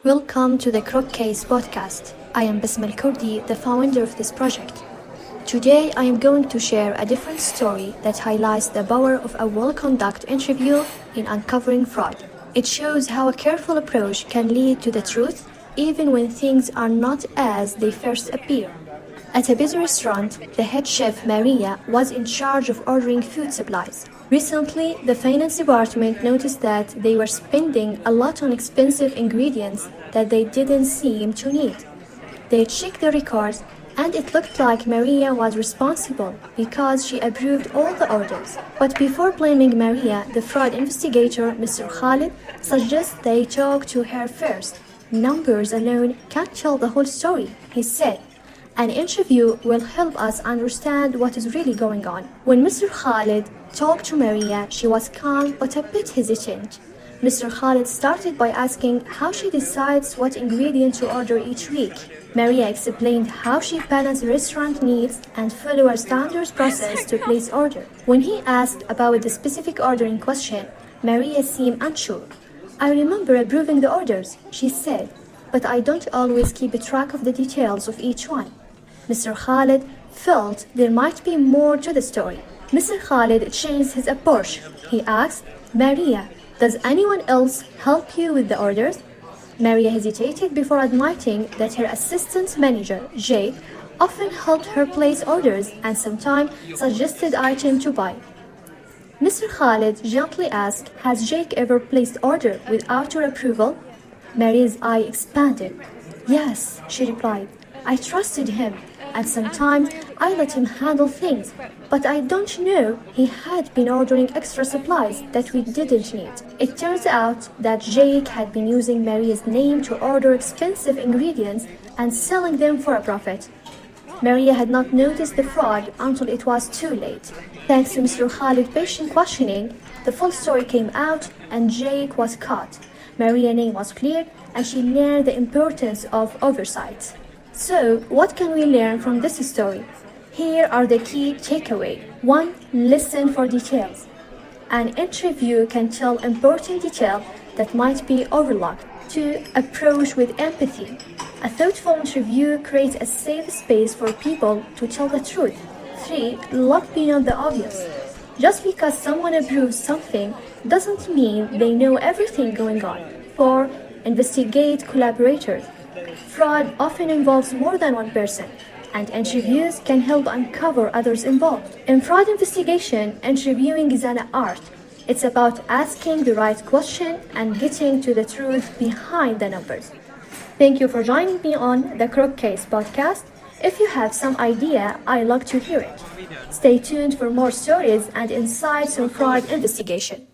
Welcome to the Crook Case podcast. I am Basmah Al-Kurdi, the founder of this project. Today I am going to share a different story that highlights the power of a well-conducted interview in uncovering fraud. It shows how a careful approach can lead to the truth even when things are not as they first appear. At a busy restaurant, the head chef Maria was in charge of ordering food supplies. Recently, the finance department noticed that they were spending a lot on expensive ingredients that they didn't seem to need. They checked the records, and it looked like Maria was responsible because she approved all the orders. But before blaming Maria, the fraud investigator, Mr. Khalid, suggests they talk to her first. Numbers alone can't tell the whole story, he said. An interview will help us understand what is really going on. When Mr. Khalid talked to Maria, she was calm but a bit hesitant. Mr. Khalid started by asking how she decides what ingredient to order each week. Maria explained how she balances restaurant needs and follow a standard process to place order. When he asked about the specific order in question, Maria seemed unsure. "I remember approving the orders," she said, "but I don't always keep track of the details of each one." Mr. Khalid felt there might be more to the story. Mr. Khalid changed his approach. He asked, "Maria, does anyone else help you with the orders?" Maria hesitated before admitting that her assistant manager, Jake, often helped her place orders and sometimes suggested items to buy. Mr. Khalid gently asked, "Has Jake ever placed order without your approval?" Maria's eye expanded. "Yes," she replied. "I trusted him, and sometimes I let him handle things, but I don't know he had been ordering extra supplies that we didn't need." It turns out that Jake had been using Maria's name to order expensive ingredients and selling them for a profit. Maria had not noticed the fraud until it was too late. Thanks to Mr. Khalid's patient questioning, the full story came out and Jake was caught. Maria's name was cleared and she learned the importance of oversight. So, what can we learn from this story? Here are the key takeaways. 1. Listen for details. An interview can tell important details that might be overlooked. 2. Approach with empathy. A thoughtful interview creates a safe space for people to tell the truth. 3. Look beyond the obvious. Just because someone approves something doesn't mean they know everything going on. 4. Investigate collaborators. Fraud often involves more than one person, and interviews can help uncover others involved. In fraud investigation, interviewing is an art. It's about asking the right question and getting to the truth behind the numbers. Thank you for joining me on the Crook Case podcast. If you have some idea, I'd like to hear it. Stay tuned for more stories and insights on fraud investigation.